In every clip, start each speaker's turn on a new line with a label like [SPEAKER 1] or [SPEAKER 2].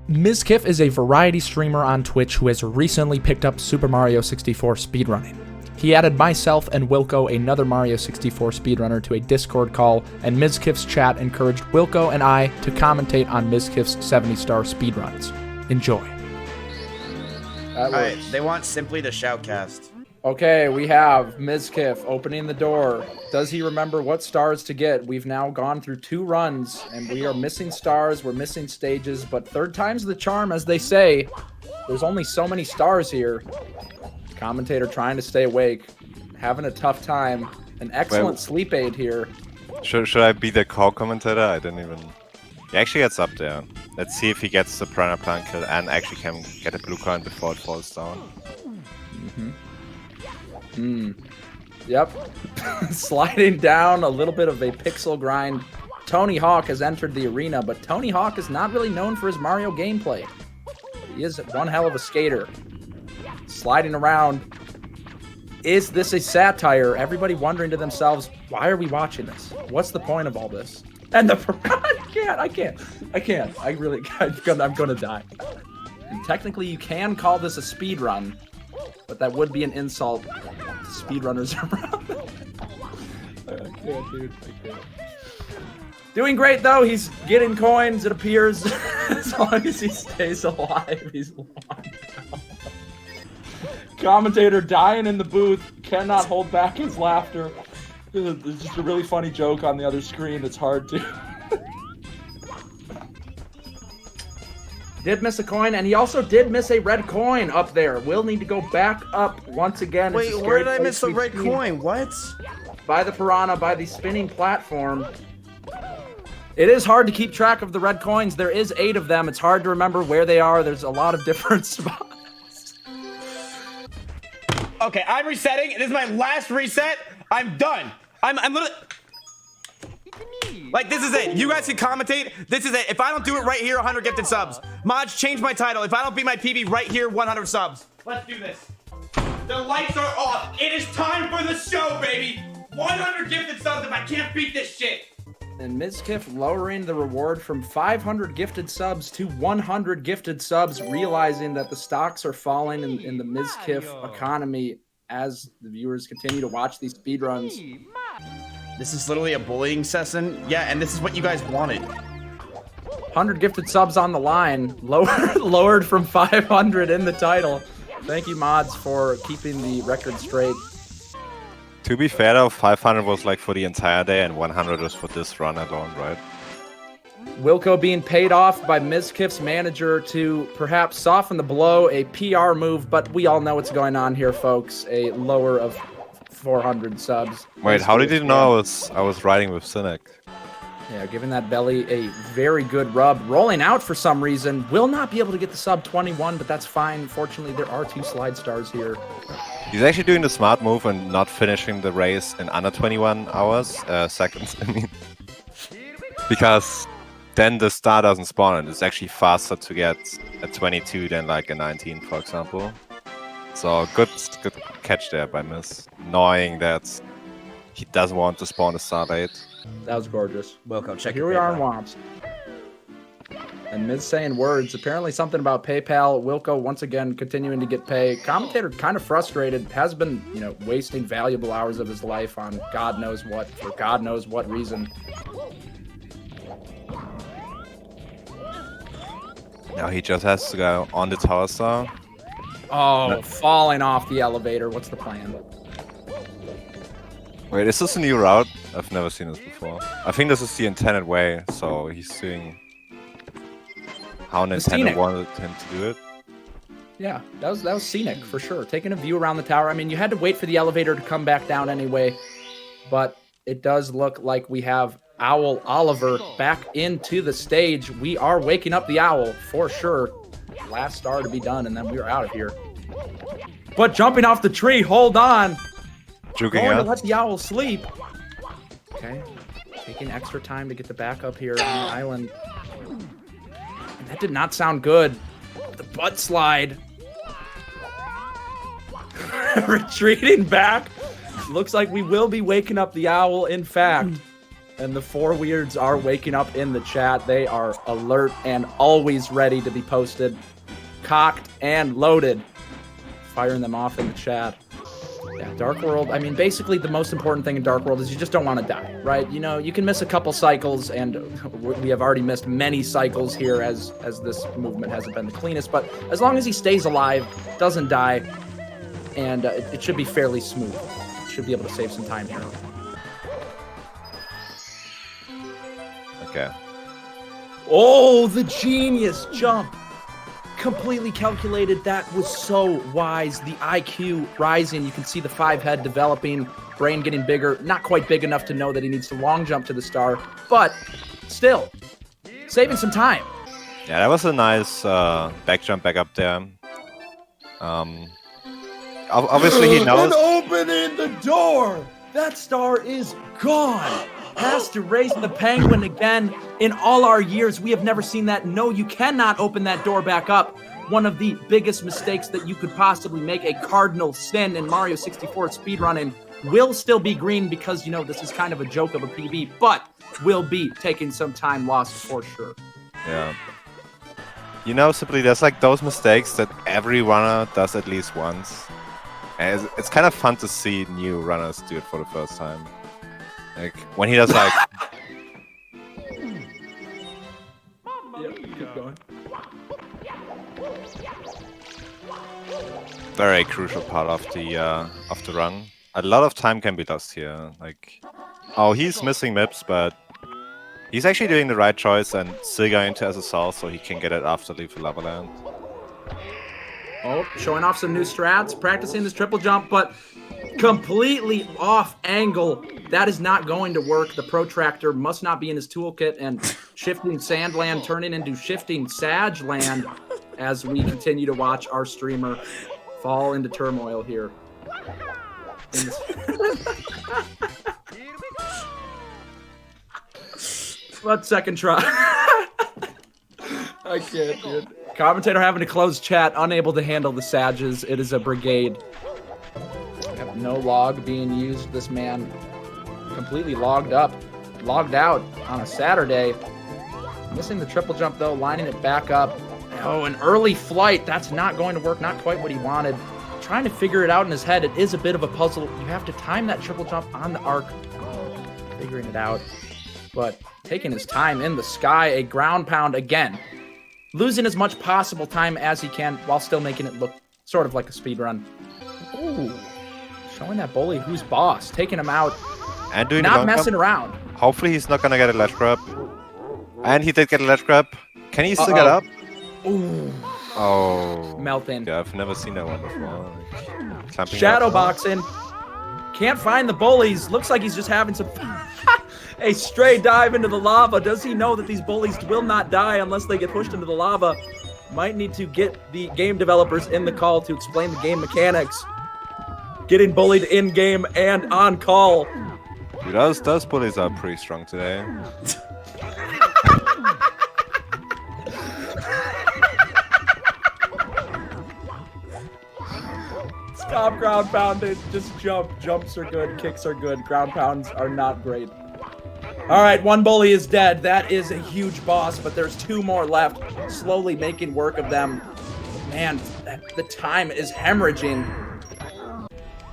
[SPEAKER 1] Mizkif is a variety streamer on Twitch who has recently picked up Super Mario 64 speedrunning. He added myself and Wilko, another Mario 64 speedrunner, to a Discord call, and Mizkif's chat encouraged Wilko and I to commentate on Mizkif's 70-star speedruns. Enjoy.
[SPEAKER 2] Alright, they want simply the shoutcast.
[SPEAKER 1] Okay, we have Mizkif opening the door. Does he remember what stars to get? We've now gone through 2 runs, and we are missing stars, we're missing stages, but third time's the charm, as they say. There's only so many stars here. Commentator trying to stay awake, having a tough time. An excellent sleep aid here.
[SPEAKER 3] Should I be the co-commentator? I didn't even... He actually gets up there. Let's see if he gets the piranha plant kill and actually can get a blue coin before it falls down.
[SPEAKER 1] Yep. Sliding down, a little bit of a pixel grind. Tony Hawk has entered the arena, but Tony Hawk is not really known for his Mario gameplay. He is one hell of a skater. Sliding around. Is this a satire? Everybody wondering to themselves, why are we watching this? What's the point of all this? And the I can't. I really can't. I'm gonna die. And technically, you can call this a speed run, but that would be an insult to speedrunners around. I can't, dude. I can't. Doing great though. He's getting coins. It appears. As long as he stays alive, he's long. Commentator dying in the booth, cannot hold back his laughter. There's just a really funny joke on the other screen. It's hard to. Did miss a coin, and he also did miss a red coin up there. Will need to go back up once again.
[SPEAKER 2] Wait, where did I miss the red coin? What?
[SPEAKER 1] By the piranha, by the spinning platform. It is hard to keep track of the red coins. There is 8 of them. It's hard to remember where they are. There's a lot of different spots.
[SPEAKER 2] Okay, I'm resetting. This is my last reset. I'm done. I'm literally... Like, this is it. You guys can commentate. This is it. If I don't do it right here, 100 gifted subs. Mods, change my title. If I don't beat my PB right here, 100 subs. Let's do this. The lights are off. It is time for the show, baby. 100 gifted subs if I can't beat this shit.
[SPEAKER 1] And Mizkif lowering the reward from 500 gifted subs to 100 gifted subs, realizing that the stocks are falling in the Mizkif economy as the viewers continue to watch these speedruns.
[SPEAKER 2] This is literally a bullying session. Yeah, and this is what you guys wanted.
[SPEAKER 1] 100 gifted subs on the line, lowered from 500 in the title. Thank you, mods, for keeping the record straight.
[SPEAKER 3] To be fair though, 500 was like for the entire day and 100 was for this run alone, right?
[SPEAKER 1] Wilko being paid off by Mizkif's manager to perhaps soften the blow, a PR move, but we all know what's going on here, folks. A lower of 400 subs.
[SPEAKER 3] Wait, how did you know I was riding with Cynic?
[SPEAKER 1] Yeah, giving that belly a very good rub. Rolling out for some reason. Will not be able to get the sub 21, but that's fine. Fortunately, there are 2 slide stars here.
[SPEAKER 3] He's actually doing the smart move and not finishing the race in under 21 hours, seconds, I mean. Because then the star doesn't spawn and it's actually faster to get a 22 than like a 19, for example. So good catch there by Miz, knowing that he doesn't want to spawn a star late.
[SPEAKER 1] That was gorgeous.
[SPEAKER 2] Welcome, check
[SPEAKER 1] Here we are in Womps. And Miz saying words, apparently something about PayPal. Wilko once again continuing to get paid. Commentator kind of frustrated, has been, wasting valuable hours of his life on God knows what, for God knows what reason.
[SPEAKER 3] Now he just has to go on the tower star.
[SPEAKER 1] Oh, falling off the elevator. What's the plan?
[SPEAKER 3] Wait, is this a new route? I've never seen this before. I think this is the intended way, so he's seeing how Nintendo wanted him to do it.
[SPEAKER 1] Yeah, that was scenic for sure. Taking a view around the tower. I mean, you had to wait for the elevator to come back down anyway, but it does look like we have Owl Oliver back into the stage. We are waking up the owl for sure. Last star to be done, and then we are out of here. But jumping off the tree, hold on.
[SPEAKER 3] Juking
[SPEAKER 1] to
[SPEAKER 3] out.
[SPEAKER 1] let the owl sleep. Okay, taking extra time to get the back up here on the island. And that did not sound good. The butt slide. Retreating back. Looks like we will be waking up the owl, in fact. And the 4 weirds are waking up in the chat. They are alert and always ready to be posted. Cocked and loaded. Firing them off in the chat. Yeah, Dark World, I mean, basically the most important thing in Dark World is you just don't want to die, right? You know, you can miss a couple cycles, and we have already missed many cycles here as this movement hasn't been the cleanest, but as long as he stays alive, doesn't die, and it should be fairly smooth. Should be able to save some time here.
[SPEAKER 3] Okay.
[SPEAKER 1] Oh, the genius jump! Completely calculated. That was so wise. The IQ rising. You can see the 5 head developing, brain getting bigger. Not quite big enough to know that he needs to long jump to the star, but still saving some time.
[SPEAKER 3] Yeah, that was a nice back jump back up there. Obviously he knows.
[SPEAKER 1] And opening the door. That star is gone. Has to race the penguin again. In all our years, we have never seen that. No, you cannot open that door back up. One of the biggest mistakes that you could possibly make, a cardinal sin in Mario 64 speedrunning, will still be green because, you know, this is kind of a joke of a PB, but will be taking some time lost for sure.
[SPEAKER 3] Yeah. You know, simply there's like those mistakes that every runner does at least once. And it's kind of fun to see new runners do it for the first time. Like, when he does like...
[SPEAKER 1] Yep, keep going.
[SPEAKER 3] Very crucial part of the run. A lot of time can be lost here. Like, oh, he's missing MIPS, but he's actually doing the right choice and still going into SSL so he can get it after Leave the Lava Land.
[SPEAKER 1] Oh, showing off some new strats, practicing this triple jump, but completely off angle. That is not going to work. The protractor must not be in his toolkit, and shifting Sandland turning into shifting Sagland as we continue to watch our streamer fall into turmoil here. But second try. I can't, dude. Commentator having to close chat, unable to handle the Sages. It is a brigade. Yep, no log being used. This man completely logged out on a Saturday. Missing the triple jump though, lining it back up. Oh, an early flight. That's not going to work. Not quite what he wanted. Trying to figure it out in his head. It is a bit of a puzzle. You have to time that triple jump on the arc. Figuring it out. But taking his time in the sky. A ground pound again. Losing as much possible time as he can while still making it look sort of like a speed run. Ooh. Showing that bully who's boss. Taking him out.
[SPEAKER 3] And doing
[SPEAKER 1] not messing around.
[SPEAKER 3] Hopefully he's not gonna get a ledge grab. And he did get a ledge grab. Can he still get up?
[SPEAKER 1] Ooh.
[SPEAKER 3] Oh.
[SPEAKER 1] Melting.
[SPEAKER 3] Yeah, I've never seen that one before. Like,
[SPEAKER 1] shadow boxing. Can't find the bullies. Looks like he's just having some a stray dive into the lava. Does he know that these bullies will not die unless they get pushed into the lava? Might need to get the game developers in the call to explain the game mechanics. Getting bullied in-game and on call.
[SPEAKER 3] Dude, those bullies are pretty strong today.
[SPEAKER 1] Stop ground pounding. Just jump. Jumps are good. Kicks are good. Ground pounds are not great. All right, one bully is dead. That is a huge boss, but there's 2 more left. Slowly making work of them. Man, the time is hemorrhaging.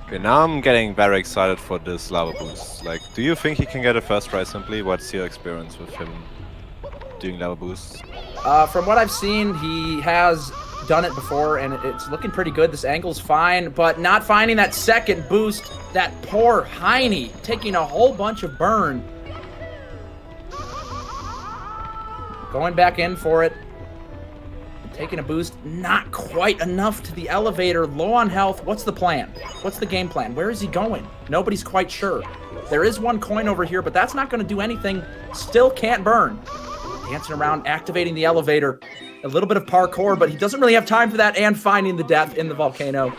[SPEAKER 3] Okay, now I'm getting very excited for this lava boost. Like, do you think he can get a first try simply? What's your experience with him doing lava boosts?
[SPEAKER 1] From what I've seen, he has done it before, and it's looking pretty good. This angle's fine, but not finding that second boost. That poor Heine taking a whole bunch of burn. Going back in for it. Taking a boost. Not quite enough to the elevator. Low on health. What's the plan? What's the game plan? Where is he going? Nobody's quite sure. There is 1 coin over here, but that's not going to do anything. Still can't burn. Dancing around, activating the elevator. A little bit of parkour, but he doesn't really have time for that, and finding the death in the volcano.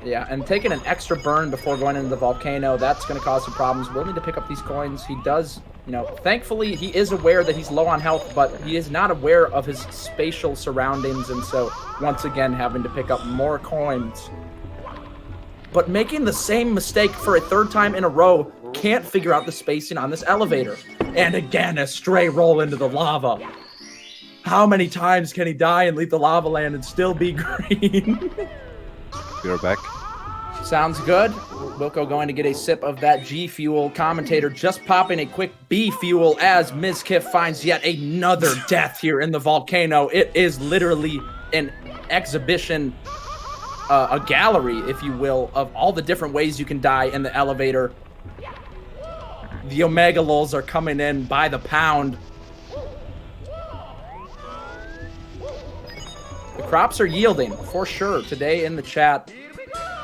[SPEAKER 1] Yeah, and taking an extra burn before going into the volcano, that's going to cause some problems. We'll need to pick up these coins. He does, you know, thankfully he is aware that he's low on health, but he is not aware of his spatial surroundings, and so once again having to pick up more coins. but making the same mistake for a third time in a row, can't figure out the spacing on this elevator. And again, a stray roll into the lava. How many times can he die and leave the lava land and still be green?
[SPEAKER 3] We're back.
[SPEAKER 1] Sounds good. Wilko going to get a sip of that G Fuel. Commentator just popping a quick B Fuel as Mizkif finds yet another death here in the volcano. It is literally an exhibition, a gallery, if you will, of all the different ways you can die in the elevator. The Omega Lulz are coming in by the pound. The crops are yielding, for sure, today in the chat.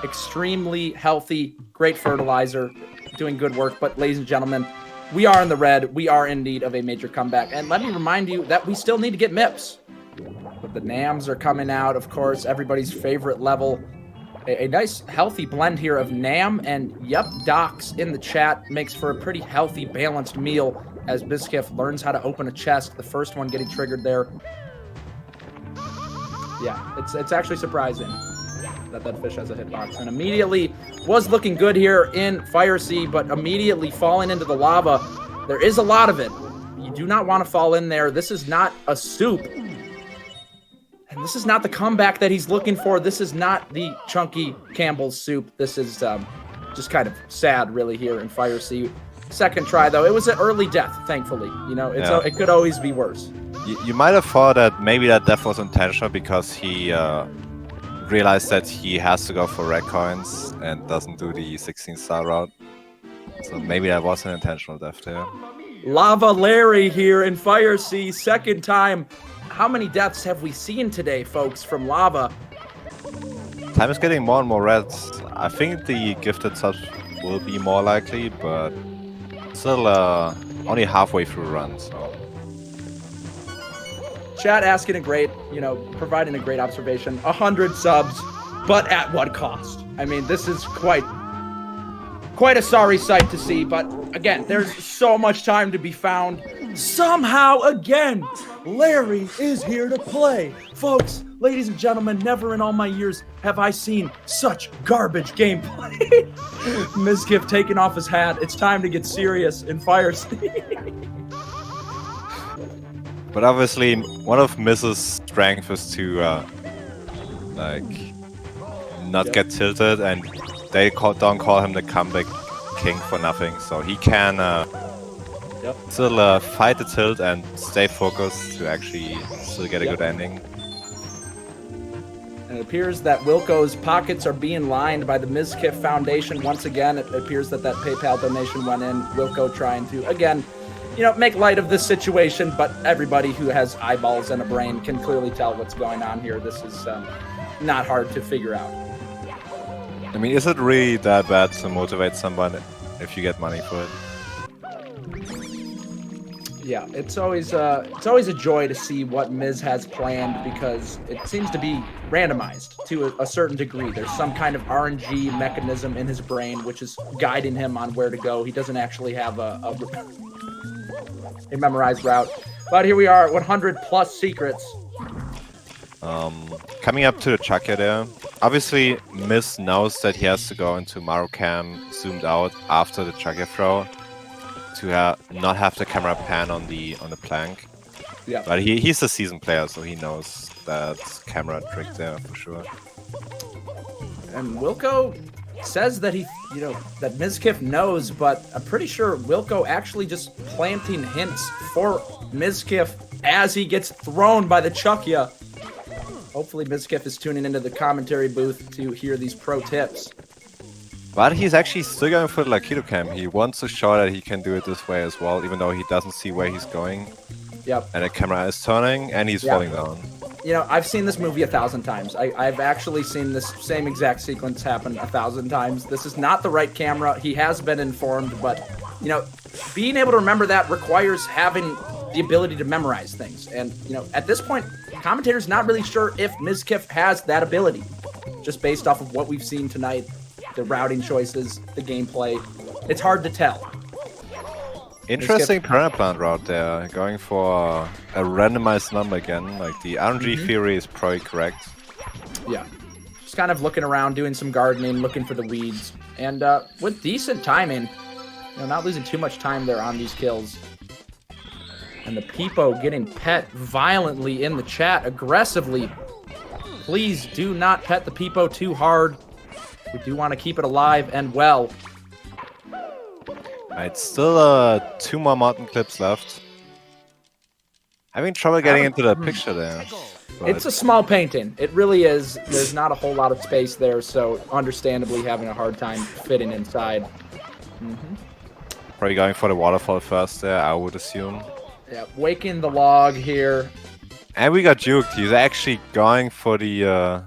[SPEAKER 1] Extremely healthy, great fertilizer, doing good work. But ladies and gentlemen, we are in the red. We are in need of a major comeback. And let me remind you that we still need to get MIPS. But the NAMs are coming out, of course, everybody's favorite level. A nice, healthy blend here of NAM and, yep, Docs in the chat makes for a pretty healthy, balanced meal as Mizkif learns how to open a chest. The first one getting triggered there. Yeah, it's actually surprising that fish has a hitbox. And immediately was looking good here in Fire Sea, but immediately falling into the lava. There is a lot of it. You do not want to fall in there. This is not a soup. And this is not the comeback that he's looking for. This is not the chunky Campbell's soup. This is just kind of sad, really, here in Fire Sea. Second try, though. It was an early death, thankfully. You know, it could always be worse.
[SPEAKER 3] You might have thought that maybe that death was intentional because he realized that he has to go for red coins and doesn't do the 16-star route. So maybe that was an intentional death there.
[SPEAKER 1] Lava Larry here in Fire Sea, second time. How many deaths have we seen today, folks, from lava?
[SPEAKER 3] Time is getting more and more reds. I think the gifted subs will be more likely, but still only halfway through run, so.
[SPEAKER 1] Chat asking a great, providing a great observation. 100 subs, but at what cost? I mean, this is quite a sorry sight to see, but again, there's so much time to be found. Somehow, again, Larry is here to play. Folks, ladies and gentlemen, never in all my years have I seen such garbage gameplay. Mizkif taking off his hat. It's time to get serious in Fire Sea.
[SPEAKER 3] But obviously, one of Miz's strengths is to not get tilted, and they don't call him the comeback king for nothing. So he can still fight the tilt and stay focused to actually still get a good ending.
[SPEAKER 1] And it appears that Wilko's pockets are being lined by the Mizkif Foundation. Once again, it appears that PayPal donation went in. Wilko trying to, again, make light of this situation, but everybody who has eyeballs and a brain can clearly tell what's going on here. This is not hard to figure out.
[SPEAKER 3] I mean, is it really that bad to motivate someone if you get money for it?
[SPEAKER 1] Yeah, it's always a joy to see what Miz has planned because it seems to be randomized to a certain degree. There's some kind of RNG mechanism in his brain which is guiding him on where to go. He doesn't actually have a memorized route. But here we are, 100 plus secrets.
[SPEAKER 3] Coming up to the Chakra there. Obviously, Miz knows that he has to go into Marocam zoomed out after the Chakra throw to not have the camera pan on the plank.
[SPEAKER 1] Yeah.
[SPEAKER 3] But he's a seasoned player, so he knows that camera trick there for sure.
[SPEAKER 1] And Wilko says that that Mizkif knows, but I'm pretty sure Wilko actually just planting hints for Mizkif as he gets thrown by the Chukya. Hopefully Mizkif is tuning into the commentary booth to hear these pro tips.
[SPEAKER 3] But he's actually still going for the Lakido cam. He wants to show that he can do it this way as well, even though he doesn't see where he's going.
[SPEAKER 1] Yep.
[SPEAKER 3] And the camera is turning, and he's falling down.
[SPEAKER 1] I've seen this movie 1,000 times. I've actually seen this same exact sequence happen 1,000 times. This is not the right camera. He has been informed, but, being able to remember that requires having the ability to memorize things. And, at this point, commentator's not really sure if Mizkif has that ability, just based off of what we've seen tonight, the routing choices, the gameplay. It's hard to tell.
[SPEAKER 3] Interesting Piranha route there, going for a randomized number again. Like the RNG theory is probably correct.
[SPEAKER 1] Yeah. just kind of looking around, doing some gardening, looking for the weeds. And with decent timing, not losing too much time there on these kills. And the Peepo getting pet violently in the chat, aggressively. Please do not pet the Peepo too hard. We do want to keep it alive and well.
[SPEAKER 3] Right, still 2 more mountain clips left. Having trouble getting into the picture there. But
[SPEAKER 1] It's a small painting. It really is. There's not a whole lot of space there, so understandably having a hard time fitting inside.
[SPEAKER 3] Probably going for the waterfall first there, I would assume.
[SPEAKER 1] Yeah, waking the log here.
[SPEAKER 3] And we got juked. He's actually going for the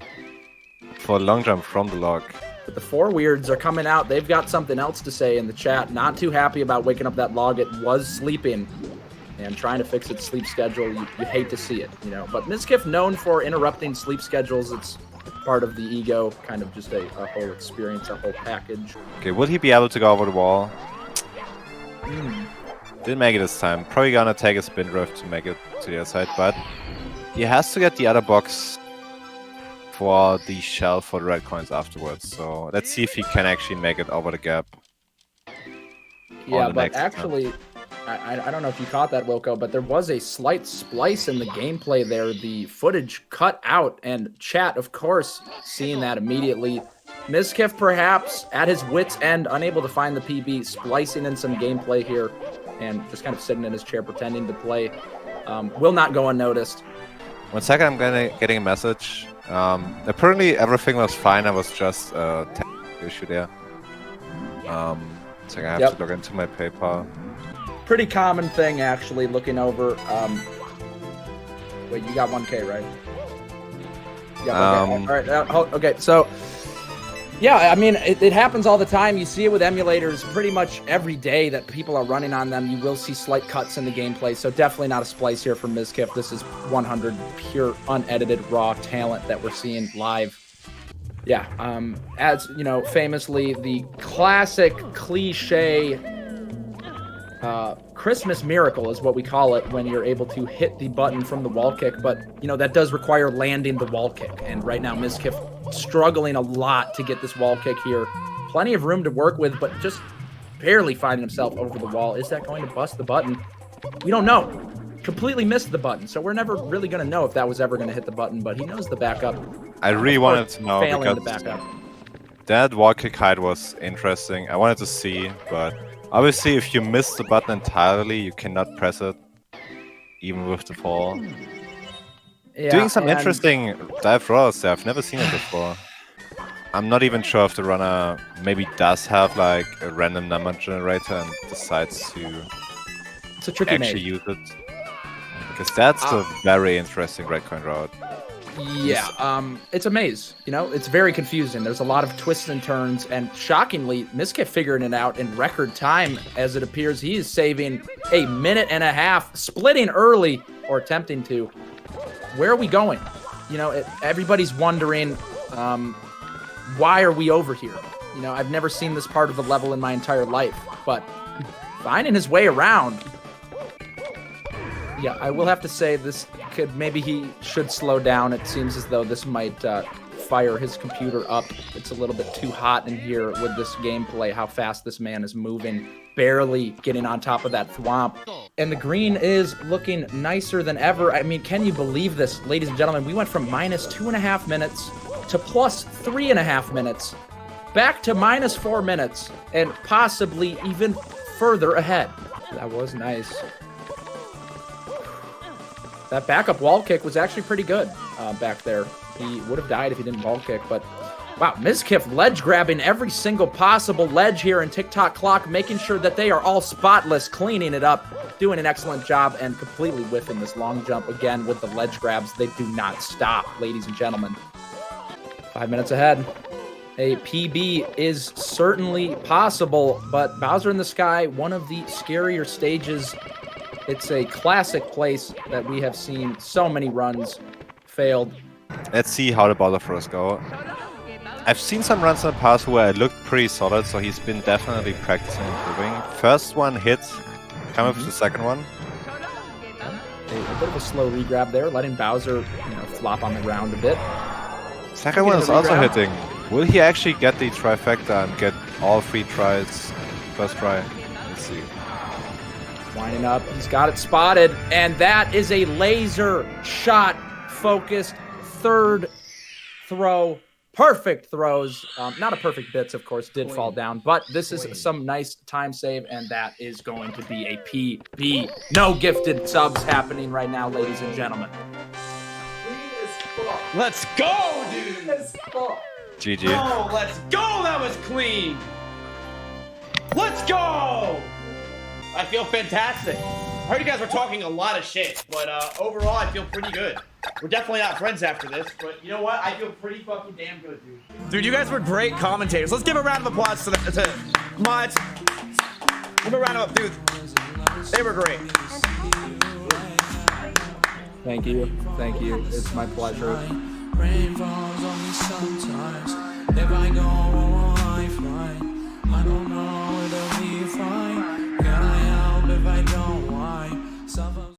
[SPEAKER 3] long jump from the log.
[SPEAKER 1] But the 4 weirds are coming out. They've got something else to say in the chat. Not too happy about waking up that log. It was sleeping. And trying to fix its sleep schedule, you hate to see it, But Mizkif, known for interrupting sleep schedules, it's part of the ego, kind of just a whole experience, a whole package.
[SPEAKER 3] Okay, would he be able to go over the wall? Didn't make it this time. Probably gonna take a spin drift to make it to the other side, but he has to get the other box for the shell for the red coins afterwards. So let's see if he can actually make it over the gap.
[SPEAKER 1] Yeah, but actually, I don't know if you caught that, Wilko, but there was a slight splice in the gameplay there. The footage cut out, and chat, of course, seeing that immediately. Mizkif perhaps at his wit's end, unable to find the PB, splicing in some gameplay here, and just kind of sitting in his chair pretending to play. Will not go unnoticed.
[SPEAKER 3] 1 second, I'm getting a message. Apparently everything was fine. I was just a technical issue there. So I have to log into my PayPal.
[SPEAKER 1] Pretty common thing, actually, looking over. Wait, you got 1K, right? Yeah, okay. All right. Okay, so yeah, I mean, it happens all the time. You see it with emulators pretty much every day that people are running on them. You will see slight cuts in the gameplay, so definitely not a splice here for Mizkif. This is 100 pure, unedited, raw talent that we're seeing live. Yeah, as famously, the classic cliche Christmas miracle is what we call it when you're able to hit the button from the wall kick, but that does require landing the wall kick, and right now Mizkif struggling a lot to get this wall kick here. Plenty of room to work with, but just barely finding himself over the wall. Is that going to bust the button? We don't know. Completely missed the button, so we're never really going to know if that was ever going to hit the button, but he knows the backup.
[SPEAKER 3] I really wanted to know
[SPEAKER 1] failing
[SPEAKER 3] because
[SPEAKER 1] the backup.
[SPEAKER 3] that wall kick height was interesting. I wanted to see, but obviously if you miss the button entirely, you cannot press it, even with the fall.
[SPEAKER 1] Yeah,
[SPEAKER 3] doing some interesting dive rolls there. I've never seen it before. I'm not even sure if the runner maybe does have like a random number generator and decides to
[SPEAKER 1] it's a tricky
[SPEAKER 3] actually use it. Because that's a very interesting red coin route.
[SPEAKER 1] Yeah, it's a maze. It's very confusing. There's a lot of twists and turns, and shockingly, Mizkif figuring it out in record time, as it appears he is saving a minute and a half, splitting early, or attempting to. Where are we going? Everybody's wondering, why are we over here? I've never seen this part of the level in my entire life, but finding his way around. Yeah, I will have to say maybe he should slow down. It seems as though this might fire his computer up. It's a little bit too hot in here with this gameplay, how fast this man is moving, barely getting on top of that thwomp. And the green is looking nicer than ever. I mean, can you believe this, ladies and gentlemen? We went from minus 2.5 minutes to plus 3.5 minutes, back to minus 4 minutes, and possibly even further ahead. That was nice. That backup wall kick was actually pretty good back there. He would have died if he didn't wall kick, but wow, Mizkif ledge grabbing every single possible ledge here in TikTok Clock, making sure that they are all spotless, cleaning it up, doing an excellent job, and completely whiffing this long jump again with the ledge grabs. They do not stop, ladies and gentlemen. 5 minutes ahead. A PB is certainly possible, but Bowser in the Sky, one of the scarier stages. It's a classic place that we have seen so many runs failed.
[SPEAKER 3] Let's see how the bother throws go. I've seen some runs in the past where it looked pretty solid, so he's been definitely practicing improving. First one hit, coming up to the second one.
[SPEAKER 1] A bit of a slow regrab there, letting Bowser flop on the ground a bit.
[SPEAKER 3] Second one is also hitting. Will he actually get the trifecta and get all 3 tries first try? Let's see.
[SPEAKER 1] Winding up, he's got it spotted, and that is a laser shot focused third throw. Perfect throws. Not a perfect bits, of course, did fall down, but this is some nice time save, and that is going to be a PB. No gifted subs happening right now, ladies and gentlemen.
[SPEAKER 2] Let's go, dude.
[SPEAKER 3] GG.
[SPEAKER 2] Oh, let's go. That was clean. Let's go. I feel fantastic. I heard you guys were talking a lot of shit, but overall, I feel pretty good. We're definitely not friends after this, but you know what? I feel pretty fucking damn good, dude. Dude, you guys were great commentators. Let's give a round of applause to mods. Give a round of applause, dude. They were great.
[SPEAKER 1] Thank you. Thank you. It's my pleasure.
[SPEAKER 4] Rain falls on me sometimes. If I go, I find. I don't know.